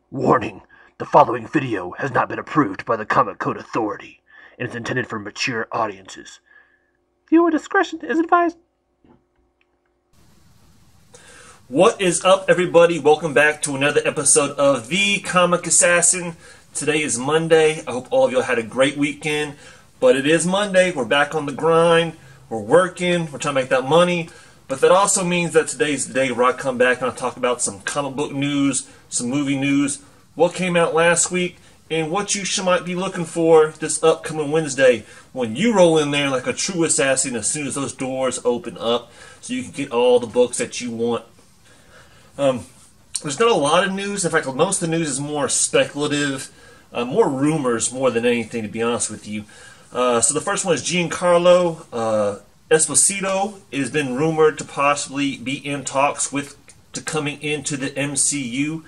Warning: the following video has not been approved by the Comic Code Authority and is intended for mature audiences. Viewer discretion is advised. What is up, everybody? Welcome back to another episode of The Comic Assassin. Today is Monday. I hope all of y'all had a great weekend. But it is Monday. We're back on the grind. We're working. We're trying to make that money. But that also means that today's the day where I come back and I'll talk about some comic book news, some movie news, what came out last week, and what you might be looking for this upcoming Wednesday when you roll in there like a true assassin as soon as those doors open up so you can get all the books that you want. There's not a lot of news. In fact, most of the news is more speculative, more rumors more than anything, to be honest with you. So the first one is Giancarlo Esposito has been rumored to possibly be in talks to coming into the MCU.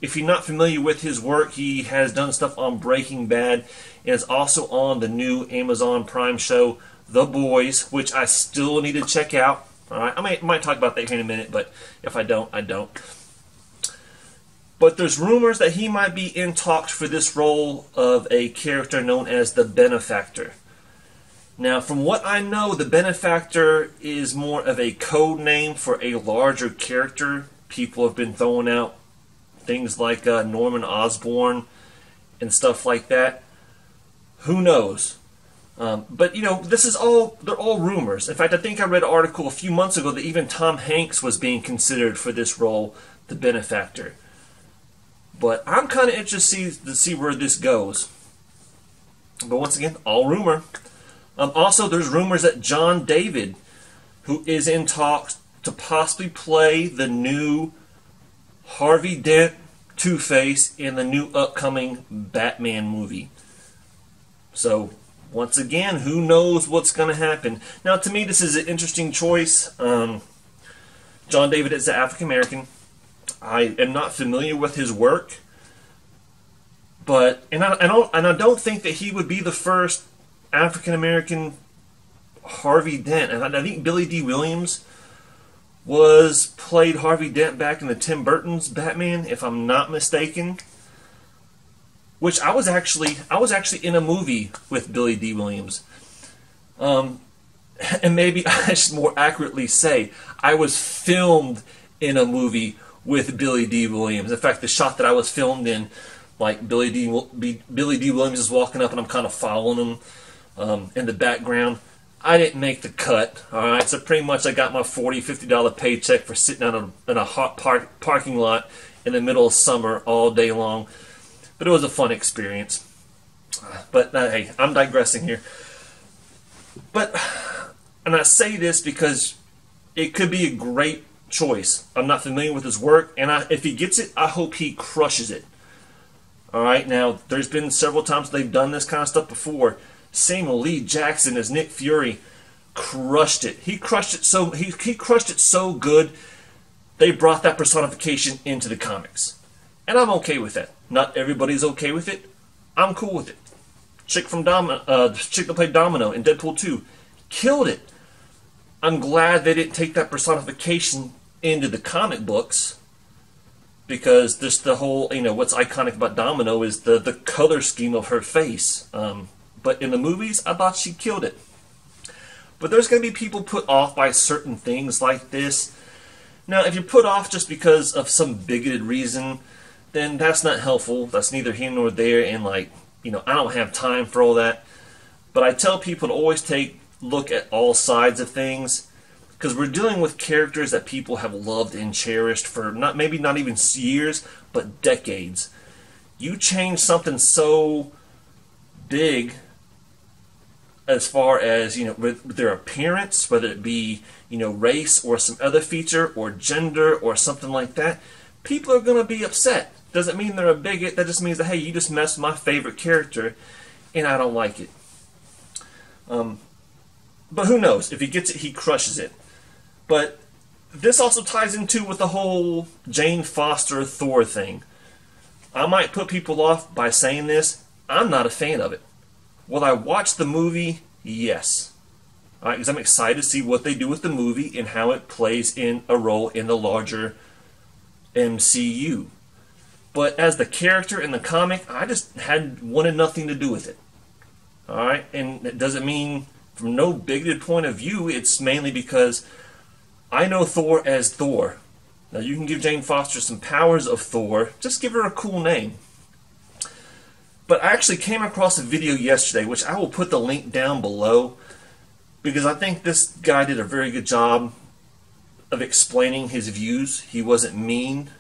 If you're not familiar with his work, he has done stuff on Breaking Bad and is also on the new Amazon Prime show, The Boys, which I still need to check out. All right, I might talk about that here in a minute, but if I don't, I don't. But there's rumors that he might be in talks for this role of a character known as the Benefactor. Now, from what I know, the Benefactor is more of a code name for a larger character. People have been throwing out things like Norman Osborn and stuff like that. Who knows? But, you know, they're all rumors. In fact, I think I read an article a few months ago that even Tom Hanks was being considered for this role, the Benefactor. But I'm kind of interested to see where this goes. But once again, all rumor. Also, there's rumors that John David, who is in talks to possibly play the new Harvey Dent Two-Face in the new upcoming Batman movie. So, once again, who knows what's going to happen. Now, to me, this is an interesting choice. John David is an African-American. I am not familiar with his work, but I don't think that he would be the first African-American Harvey Dent. And I think Billy D. Williams played Harvey Dent back in the Tim Burton's Batman, if I'm not mistaken. Which I was actually in a movie with Billy D. Williams. And maybe I should more accurately say I was filmed in a movie with Billy D. Williams. In fact, the shot that I was filmed in, like Billy D. Williams is walking up and I'm kind of following him in the background. I didn't make the cut, alright? So pretty much I got my $40, $50 paycheck for sitting out in a hot parking lot in the middle of summer all day long. But it was a fun experience. But hey, I'm digressing here. And I say this because it could be a great choice. I'm not familiar with his work, and if he gets it, I hope he crushes it. Alright, now, there's been several times they've done this kind of stuff before. Samuel L. Jackson as Nick Fury crushed it. He crushed it so good, they brought that personification into the comics. And I'm okay with that. Not everybody's okay with it. I'm cool with it. Chick that played Domino in Deadpool 2 killed it. I'm glad they didn't take that personification into the comic books, because just the whole, what's iconic about Domino is the color scheme of her face. But in the movies, I thought she killed it. But there's going to be people put off by certain things like this. Now, if you're put off just because of some bigoted reason, then that's not helpful. That's neither here nor there, and I don't have time for all that. But I tell people to always look at all sides of things, because we're dealing with characters that people have loved and cherished for maybe not even years, but decades. You change something so big as far as, with their appearance, whether it be, race or some other feature or gender or something like that, people are going to be upset. Doesn't mean they're a bigot. That just means that, hey, you just messed with my favorite character and I don't like it. But who knows? If he gets it, he crushes it. But this also ties into with the whole Jane Foster Thor thing. I might put people off by saying this. I'm not a fan of it. Will I watch the movie? Yes. Because I'm excited to see what they do with the movie and how it plays in a role in the larger MCU. But as the character in the comic, I just wanted nothing to do with it. Alright? And it doesn't mean, from no bigoted point of view, it's mainly because I know Thor as Thor. Now you can give Jane Foster some powers of Thor, just give her a cool name. But I actually came across a video yesterday, which I will put the link down below, because I think this guy did a very good job of explaining his views. He wasn't mean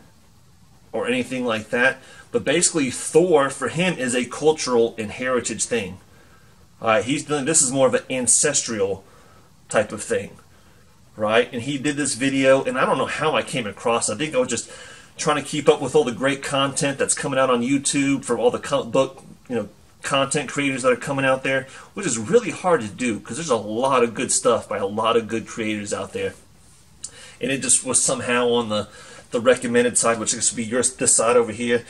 or anything like that. But basically, Thor, for him, is a cultural and heritage thing. This is more of an ancestral type of thing. Right? And he did this video, and I don't know how I came across it. I think I was just trying to keep up with all the great content that's coming out on YouTube from all the comic book, content creators that are coming out there, which is really hard to do because there's a lot of good stuff by a lot of good creators out there. And it just was somehow on the recommended side, which would be this side over here.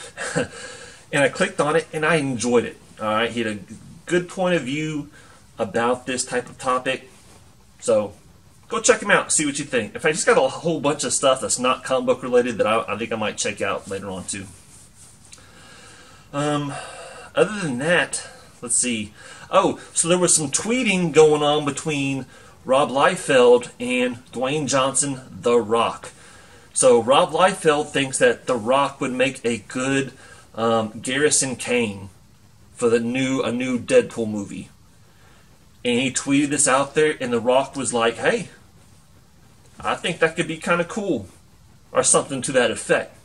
And I clicked on it, and I enjoyed it. All right, he had a good point of view about this type of topic. So go check him out, see what you think. In fact, he's got a whole bunch of stuff that's not comic book related that I think I might check out later on too. Other than that, let's see. Oh, so there was some tweeting going on between Rob Liefeld and Dwayne Johnson, The Rock. So Rob Liefeld thinks that The Rock would make a good Garrison Kane for a new Deadpool movie. And he tweeted this out there, and The Rock was like, hey, I think that could be kind of cool, or something to that effect.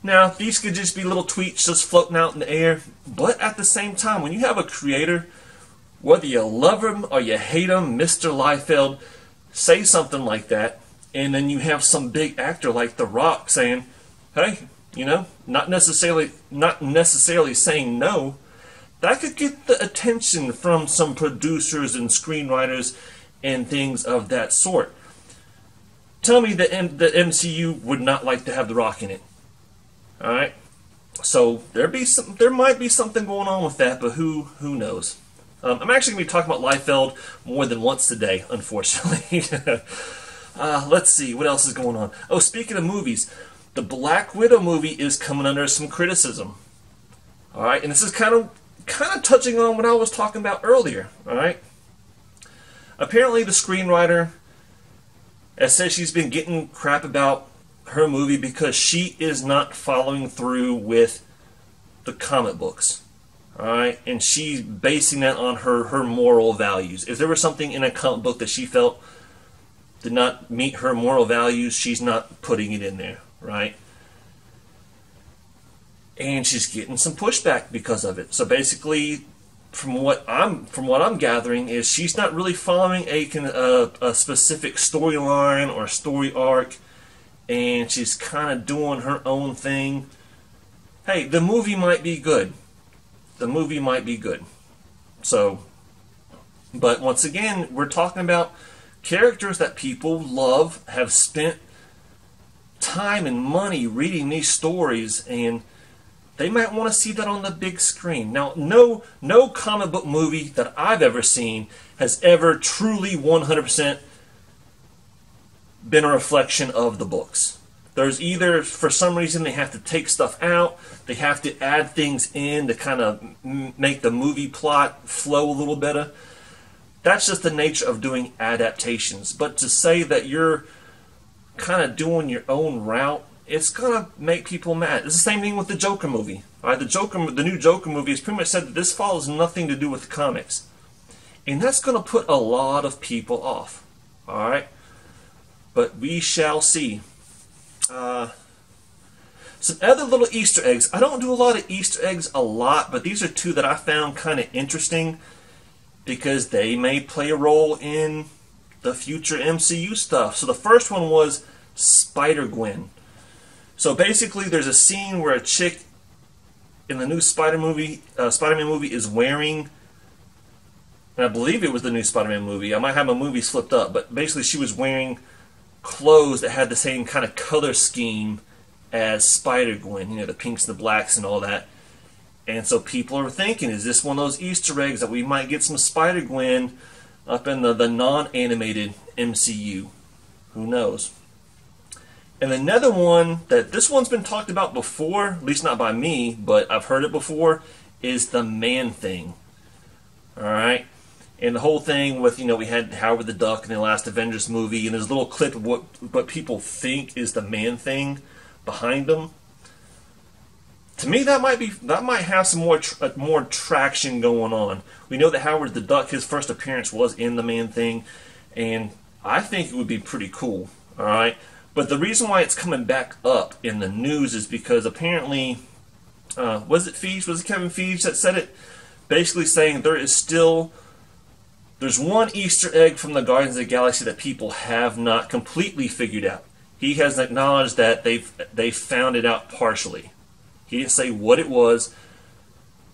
Now, these could just be little tweets just floating out in the air, but at the same time, when you have a creator, whether you love him or you hate him, Mr. Liefeld, say something like that, and then you have some big actor like The Rock saying, hey, not necessarily saying no, that could get the attention from some producers and screenwriters and things of that sort. Tell me that the MCU would not like to have The Rock in it. Alright? So there might be something going on with that, but who knows? I'm actually going to be talking about Liefeld more than once today, unfortunately. Let's see, what else is going on? Oh, speaking of movies, the Black Widow movie is coming under some criticism. Alright, and this is kind of touching on what I was talking about earlier. Alright? Apparently the screenwriter has said she's been getting crap about her movie because she is not following through with the comic books. Alright? And she's basing that on her moral values. If there was something in a comic book that she felt did not meet her moral values, she's not putting it in there. Right? And she's getting some pushback because of it. So basically, from what I'm gathering, is she's not really following a specific storyline or story arc, and she's kind of doing her own thing. Hey, the movie might be good. The movie might be good. So, but once again, we're talking about characters that people love, have spent time and money reading these stories, and they might want to see that on the big screen. Now, no comic book movie that I've ever seen has ever truly 100% been a reflection of the books. There's either, for some reason, they have to take stuff out, they have to add things in to kind of make the movie plot flow a little better. That's just the nature of doing adaptations. But to say that you're kind of doing your own route, it's gonna make people mad. It's the same thing with the Joker movie. Alright, the new Joker movie has pretty much said that this follows nothing to do with the comics. And that's gonna put a lot of people off. Alright? But we shall see. Some other little Easter eggs. I don't do a lot of Easter eggs a lot, but these are two that I found kind of interesting because they may play a role in the future MCU stuff. So the first one was Spider-Gwen. So basically, there's a scene where a chick in the new Spider-Man movie is wearing, and I believe it was the new Spider-Man movie. I might have my movies flipped up, but basically she was wearing clothes that had the same kind of color scheme as Spider-Gwen, the pinks and the blacks and all that. And so people are thinking, is this one of those Easter eggs that we might get some Spider-Gwen up in the non-animated MCU? Who knows? And another one that this one's been talked about before, at least not by me, but I've heard it before, is the Man-Thing. Alright? And the whole thing with, you know, we had Howard the Duck in the last Avengers movie, and there's a little clip of what people think is the Man-Thing behind them. To me, that might have some more traction going on. We know that Howard the Duck, his first appearance was in the Man-Thing, and I think it would be pretty cool. Alright? But the reason why it's coming back up in the news is because apparently, was it Kevin Feige that said it? Basically saying there's one Easter egg from the Guardians of the Galaxy that people have not completely figured out. He has acknowledged that they've found it out partially. He didn't say what it was,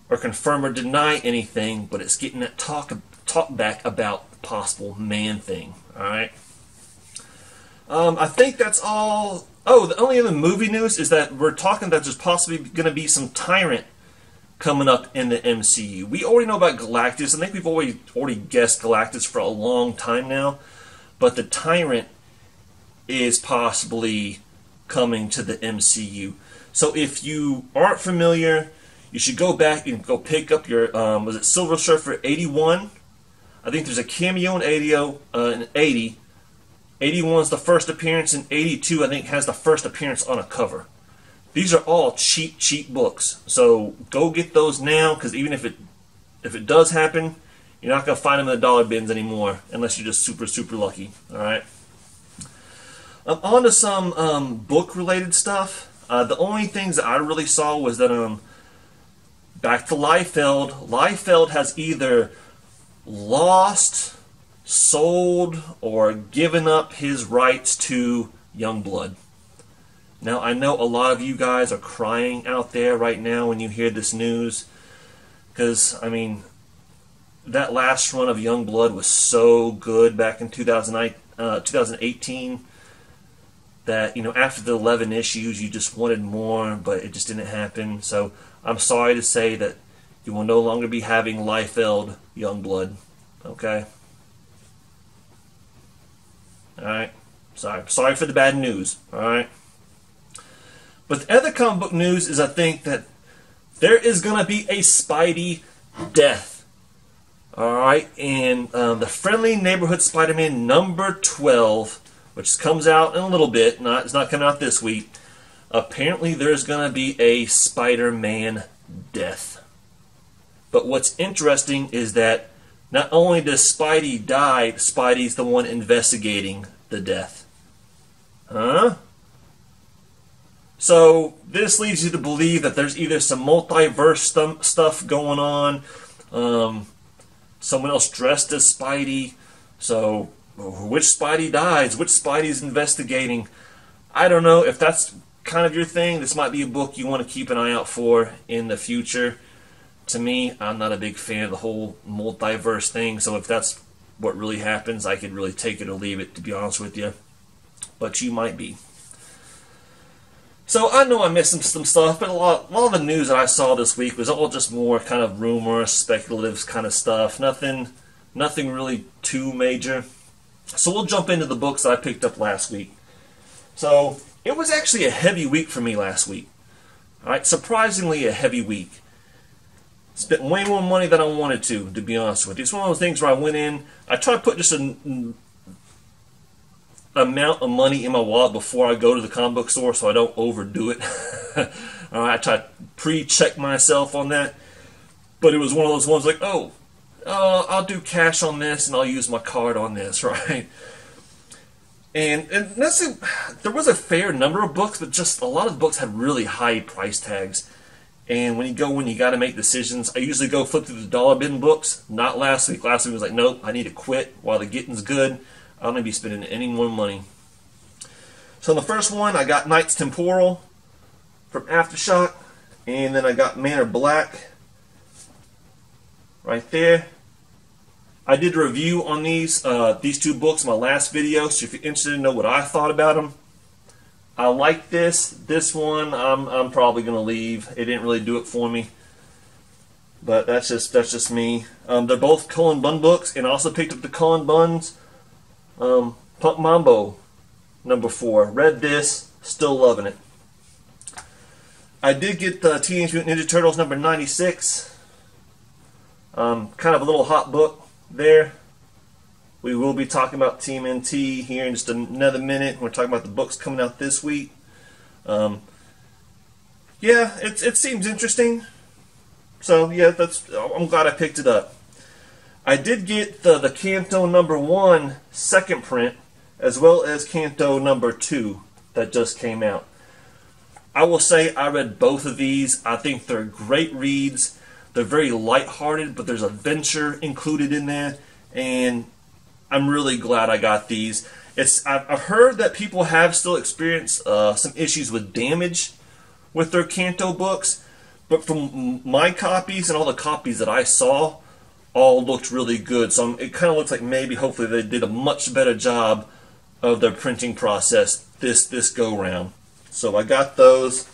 or confirm or deny anything, but it's getting that talk back about the possible Man-Thing. Alright? I think that's all. Oh, the only other movie news is that we're talking that there's possibly going to be some Tyrant coming up in the MCU. We already know about Galactus. I think we've already guessed Galactus for a long time now. But the Tyrant is possibly coming to the MCU. So if you aren't familiar, you should go back and go pick up your, was it Silver Surfer 81? I think there's a cameo in 80. 81 is the first appearance, and 82, I think, has the first appearance on a cover. These are all cheap books. So go get those now, because even if it does happen, you're not going to find them in the dollar bins anymore, unless you're just super lucky. Alright? On to some book-related stuff. The only things that I really saw was that, back to Liefeld. Liefeld has either lost, sold, or given up his rights to Youngblood. Now, I know a lot of you guys are crying out there right now when you hear this news, because, I mean, that last run of Youngblood was so good back in 2018 that, you know, after the 11 issues, you just wanted more, but it just didn't happen. So I'm sorry to say that you will no longer be having Liefeld Youngblood. Okay? Alright? Sorry for the bad news. Alright? But the other comic book news is, I think, that there is going to be a Spidey death. Alright? And the Friendly Neighborhood Spider-Man number 12, which comes out in a little bit, it's not coming out this week, apparently there's going to be a Spider-Man death. But what's interesting is that not only does Spidey die, Spidey's the one investigating the death. Huh? So this leads you to believe that there's either some multiverse stuff going on, someone else dressed as Spidey. So which Spidey dies? Which Spidey's investigating? I don't know. If that's kind of your thing, this might be a book you want to keep an eye out for in the future. To me, I'm not a big fan of the whole multiverse thing, so if that's what really happens, I could really take it or leave it, to be honest with you. But you might be. So I know I missed some stuff, but a lot of the news that I saw this week was all just more kind of rumor, speculative kind of stuff. Nothing really too major. So we'll jump into the books that I picked up last week. So it was actually a heavy week for me last week. Alright, surprisingly a heavy week. Spent way more money than I wanted to be honest with you. It's one of those things where I went in, I try to put just an amount of money in my wallet before I go to the comic book store so I don't overdo it. I try to pre-check myself on that. But it was one of those ones like, I'll do cash on this and I'll use my card on this, right? And there was a fair number of books, but just a lot of the books had really high price tags. And when you got to make decisions, I usually go flip through the dollar bin books. Not last week. Last week was like, nope, I need to quit while the getting's good. I don't need to be spending any more money. So in the first one, I got Knights Temporal from Aftershock. And then I got Manor Black right there. I did a review on these two books in my last video, so if you're interested to know what I thought about them, I like this. This one, I'm probably gonna leave. It didn't really do it for me, but that's just me. They're both Cullen Bunn books, and I also picked up the Cullen Bunn's Punk Mambo number 4. Read this. Still loving it. I did get the Teenage Mutant Ninja Turtles number 96. Kind of a little hot book there. We will be talking about TMNT here in just another minute. We're talking about the books coming out this week. Yeah, it seems interesting. So yeah, I'm glad I picked it up. I did get the Canto number 1 second print, as well as Canto number 2 that just came out. I will say I read both of these. I think they're great reads. They're very lighthearted, but there's adventure included in there, and I'm really glad I got these. I've heard that people have still experienced some issues with damage with their Canto books, but from my copies and all the copies that I saw, all looked really good. So it kind of looks like maybe, hopefully, they did a much better job of their printing process this go round. So I got those.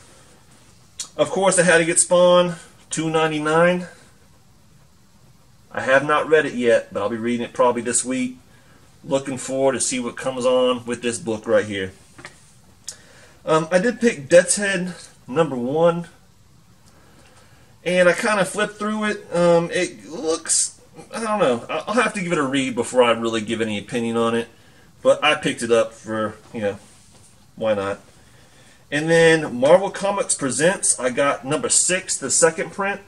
Of course, I had to get Spawn, $2.99. I have not read it yet, but I'll be reading it probably this week. Looking forward to see what comes on with this book right here. I did pick Death's Head number 1, and I kind of flipped through it. It looks, I don't know, I'll have to give it a read before I really give any opinion on it, but I picked it up for, why not? And then Marvel Comics Presents, I got number 6, the second print,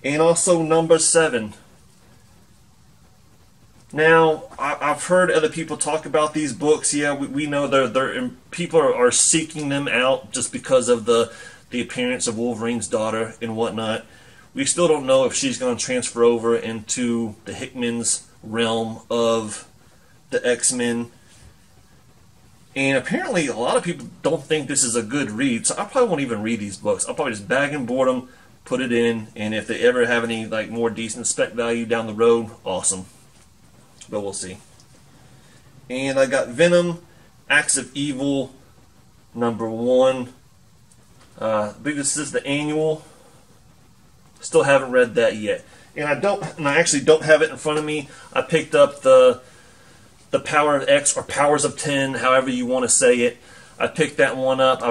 and also number 7. Now, I've heard other people talk about these books. Yeah, we know people are seeking them out just because of the appearance of Wolverine's daughter and whatnot. We still don't know if she's going to transfer over into the Hickman's realm of the X-Men. And apparently, a lot of people don't think this is a good read, so I probably won't even read these books. I'll probably just bag and board them, put it in, and if they ever have any more decent spec value down the road, awesome. But we'll see. And I got Venom, Acts of Evil, number 1. I believe this is the annual. Still haven't read that yet. And I actually don't have it in front of me. I picked up the Power of X, or Powers of 10, however you want to say it. I picked that one up.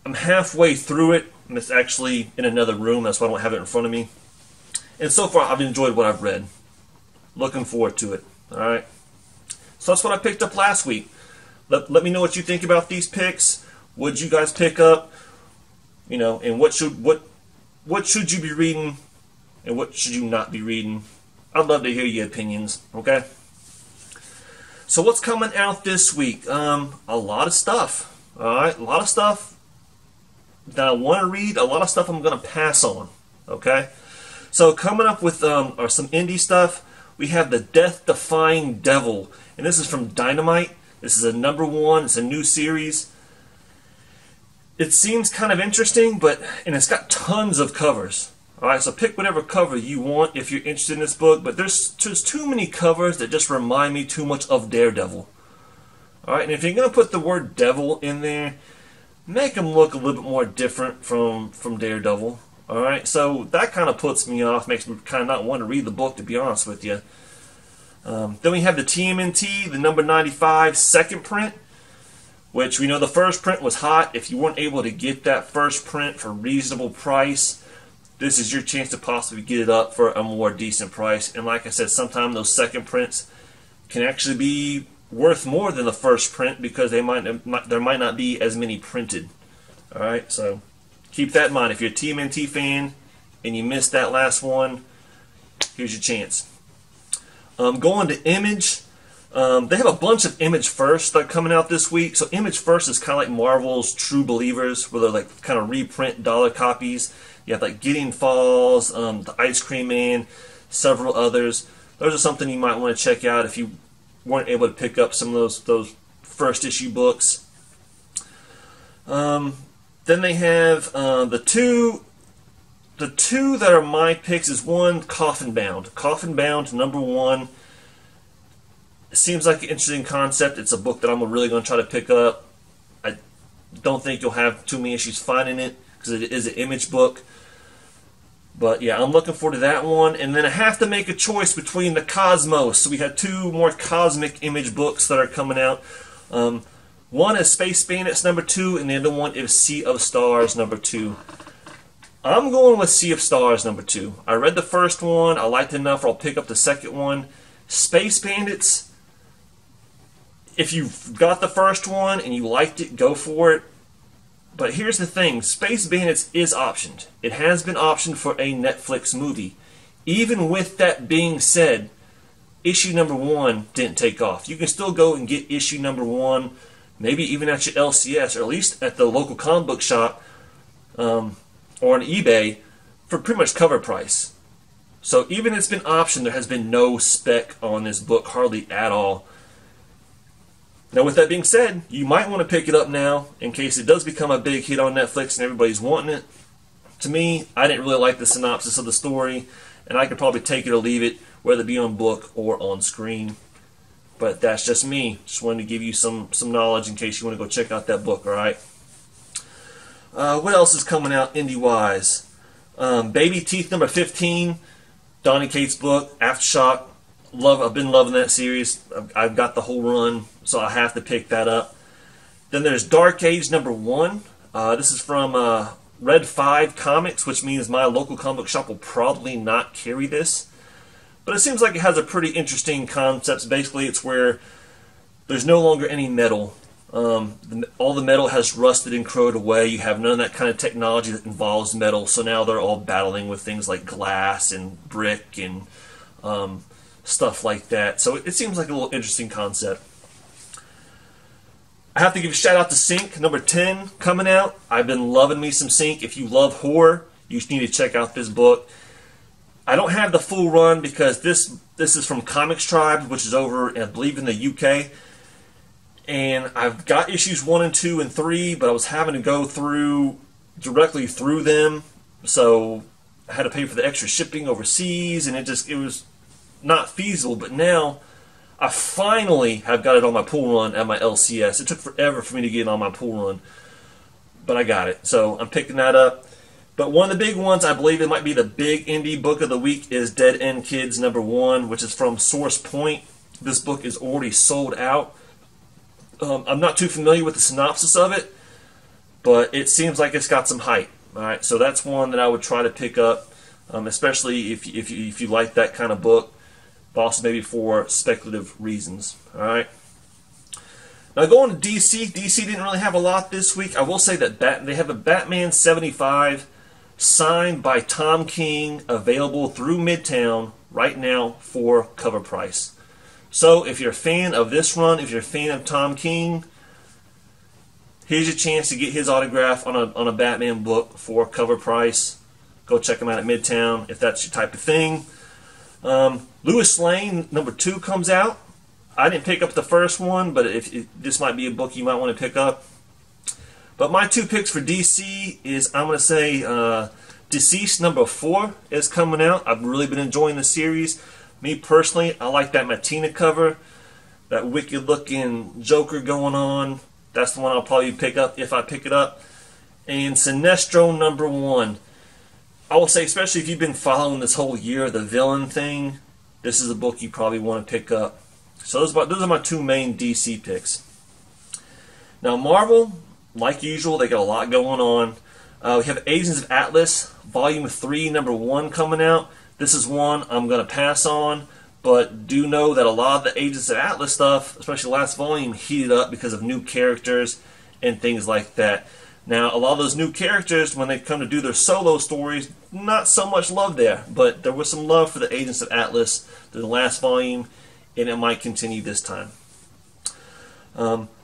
I'm halfway through it. And it's actually in another room. That's why I don't have it in front of me. And so far, I've enjoyed what I've read. Looking forward to it. Alright. So that's what I picked up last week. Let me know what you think about these picks. What did you guys pick up? And what should you be reading? And what should you not be reading? I'd love to hear your opinions. Okay? So what's coming out this week? A lot of stuff. Alright? A lot of stuff that I want to read. A lot of stuff I'm going to pass on. Okay? So coming up with some indie stuff. We have The Death-Defying Devil, and this is from Dynamite. This is a number 1. It's a new series. It seems kind of interesting, and it's got tons of covers. All right, so pick whatever cover you want if you're interested in this book, but there's too many covers that just remind me too much of Daredevil. All right, and if you're going to put the word devil in there, make him look a little bit more different from Daredevil. Alright, so that kind of puts me off, makes me kind of not want to read the book, to be honest with you. Then we have the TMNT, the number 95 second print, which we know the first print was hot. If you weren't able to get that first print for a reasonable price, this is your chance to possibly get it up for a more decent price. And like I said, sometimes those second prints can actually be worth more than the first print because there might not be as many printed. Alright, so keep that in mind. If you're a TMNT fan and you missed that last one, here's your chance. Going to Image. They have a bunch of Image First that are coming out this week. So Image First is kind of like Marvel's True Believers, where they're kind of reprint dollar copies. You have Gideon Falls, the Ice Cream Man, several others. Those are something you might want to check out if you weren't able to pick up some of those first issue books. Then they have the two that are my picks is one, Coffin Bound. Coffin Bound, number 1. It seems like an interesting concept. It's a book that I'm really going to try to pick up. I don't think you'll have too many issues finding it because it is an Image book. But yeah, I'm looking forward to that one. And then I have to make a choice between the Cosmos. So we have 2 more Cosmic Image books that are coming out. One is Space Bandits #2, and the other one is Sea of Stars #2. I'm going with Sea of Stars #2. I read the first one. I liked it enough, I'll pick up the second one. Space Bandits, if you've got the first one and you liked it, go for it. But here's the thing. Space Bandits is optioned. It has been optioned for a Netflix movie. Even with that being said, issue #1 didn't take off. You can still go and get issue #1, maybe even at your LCS, or at least at the local comic book shop, or on eBay, for pretty much cover price. So even it's been optioned, there has been no spec on this book, hardly at all. Now with that being said, you might want to pick it up now in case it does become a big hit on Netflix and everybody's wanting it. To me, I didn't really like the synopsis of the story, and I could probably take it or leave it, whether it be on book or on screen. But that's just me. Just wanted to give you some knowledge in case you want to go check out that book, alright? What else is coming out indie-wise? Baby Teeth #15, Donny Cates' book, Aftershock. I've been loving that series. I've got the whole run, so I have to pick that up. Then there's Dark Age #1. This is from Red 5 Comics, which means my local comic book shop will probably not carry this. But it seems like it has a pretty interesting concept. Basically, it's where there's no longer any metal. All the metal has rusted and corroded away. You have none of that kind of technology that involves metal. So now they're all battling with things like glass and brick and stuff like that. So it seems like a little interesting concept. I have to give a shout out to Sync #10 coming out. I've been loving me some Sync. If you love horror, you need to check out this book. I don't have the full run because this is from Comics Tribe, which is over, I believe, in the UK. And I've got issues 1 and 2 and 3, but I was having to go directly through them, so I had to pay for the extra shipping overseas, and it was not feasible. But now I finally have got it on my pull run at my LCS. It took forever for me to get it on my pull run, but I got it, so I'm picking that up. But one of the big ones, I believe it might be the big indie book of the week, is Dead End Kids #1, which is from Source Point. This book is already sold out. I'm not too familiar with the synopsis of it, but it seems like it's got some hype. All right, so that's one that I would try to pick up, especially if you like that kind of book, but also maybe for speculative reasons. All right. Now going to DC. DC didn't really have a lot this week. I will say that they have a Batman 75 signed by Tom King available through Midtown right now for cover price. So if you're a fan of this run, if you're a fan of Tom King, here's your chance to get his autograph on a Batman book for cover price. Go check him out at Midtown if that's your type of thing. Lois Lane #2 comes out. I didn't pick up the first one, but this might be a book you might want to pick up. But my two picks for DC is, I'm going to say Deceased #4 is coming out. I've really been enjoying the series. Me personally, I like that Matina cover, that wicked looking Joker going on. That's the one I'll probably pick up if I pick it up. And Sinestro #1. I will say, especially if you've been following this whole year of the villain thing, this is a book you probably want to pick up. So those are my two main DC picks. Now Marvel, like usual, they got a lot going on. We have Agents of Atlas, Volume 3, #1 coming out. This is one I'm going to pass on, but do know that a lot of the Agents of Atlas stuff, especially the last volume, heated up because of new characters and things like that. Now, a lot of those new characters, when they come to do their solo stories, not so much love there, but there was some love for the Agents of Atlas in the last volume, and it might continue this time.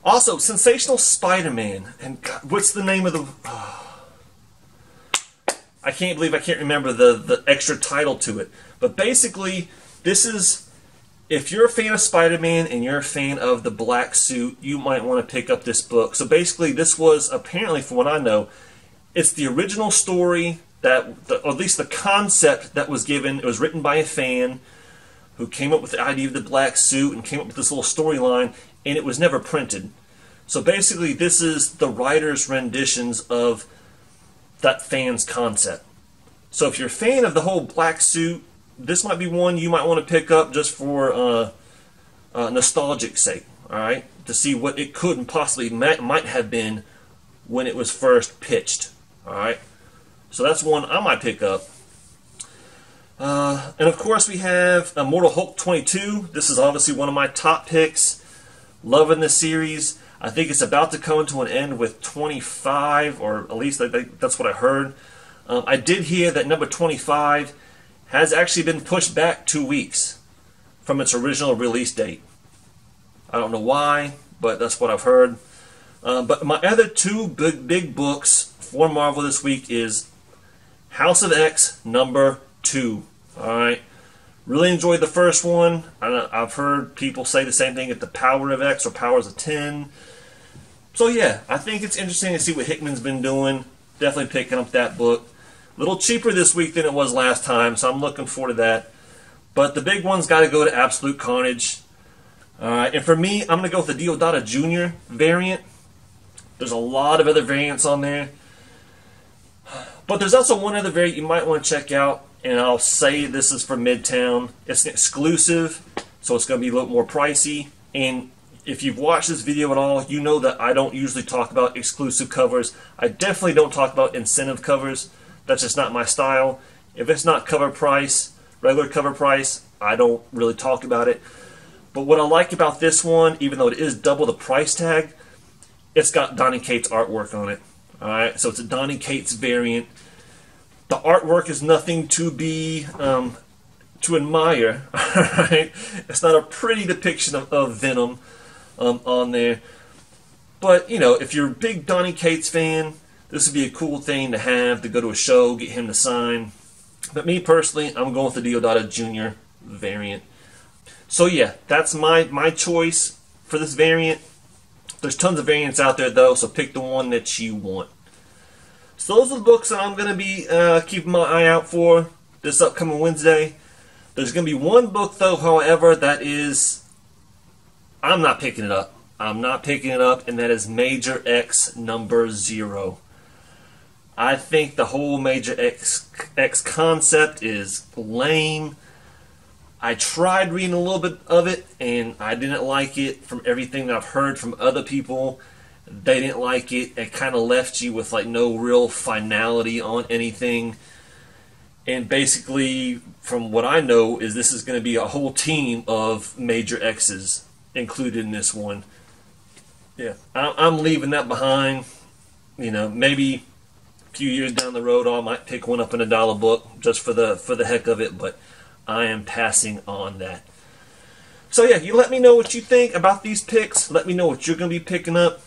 Also, Sensational Spider-Man, and God, what's the name of the... I can't believe I can't remember the extra title to it. But basically, this is, if you're a fan of Spider-Man and you're a fan of the black suit, you might want to pick up this book. So basically, this was, apparently from what I know, it's the original story, or at least the concept that was given. It was written by a fan who came up with the idea of the black suit and came up with this little storyline, and it was never printed. So basically, this is the writer's renditions of that fan's concept. So if you're a fan of the whole black suit, this might be one you might want to pick up just for nostalgic sake. All right, to see what it could and possibly might have been when it was first pitched. Alright, so that's one I might pick up. And of course we have Immortal Hulk 22. This is obviously one of my top picks. Loving this series. I think it's about to come to an end with 25, or at least that's what I heard. I did hear that number 25 has actually been pushed back 2 weeks from its original release date. I don't know why, but that's what I've heard. But my other two big books for Marvel this week is House of X number 2. Alright. Really enjoyed the first one. I've heard people say the same thing at the Power of X or Powers of 10. So yeah, I think it's interesting to see what Hickman's been doing. Definitely picking up that book. A little cheaper this week than it was last time, so I'm looking forward to that. But the big one's got to go to Absolute Carnage. Alright, and for me, I'm going to go with the Deodato Jr. variant. There's a lot of other variants on there. But there's also one other variant you might want to check out, and I'll say this is for Midtown. It's an exclusive, so it's going to be a little more pricey. And if you've watched this video at all, you know that I don't usually talk about exclusive covers. I definitely don't talk about incentive covers. That's just not my style. If it's not cover price, regular cover price, I don't really talk about it. But what I like about this one, even though it is double the price tag, it's got Donny Cates artwork on it. Alright, so it's a Donny Cates variant. The artwork is nothing to be to admire. Alright, it's not a pretty depiction of Venom on there. But you know, if you're a big Donny Cates fan, this would be a cool thing to have to go to a show, get him to sign. But me personally, I'm going with the Deodato Jr. variant. So yeah, that's my choice for this variant. There's tons of variants out there though, so pick the one that you want. So those are the books that I'm going to be keeping my eye out for this upcoming Wednesday. There's going to be one book though, however, that is, I'm not picking it up. I'm not picking it up, and that is Major X number 0. I think the whole Major X concept is lame. I tried reading a little bit of it, and I didn't like it. From everything that I've heard from other people, they didn't like it. It kind of left you with like no real finality on anything. And basically, from what I know, is this is going to be a whole team of Major X's included in this one. Yeah, I'm leaving that behind. You know, maybe a few years down the road, I might pick one up in $1 book just for the heck of it, but I am passing on that. So yeah, you let me know what you think about these picks. Let me know what you're going to be picking up.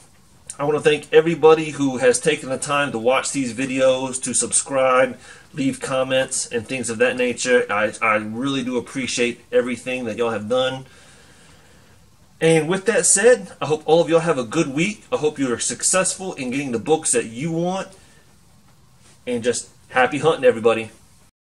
I want to thank everybody who has taken the time to watch these videos, to subscribe, leave comments, and things of that nature. I really do appreciate everything that y'all have done. And with that said, I hope all of y'all have a good week. I hope you're successful in getting the books that you want. And just happy hunting, everybody.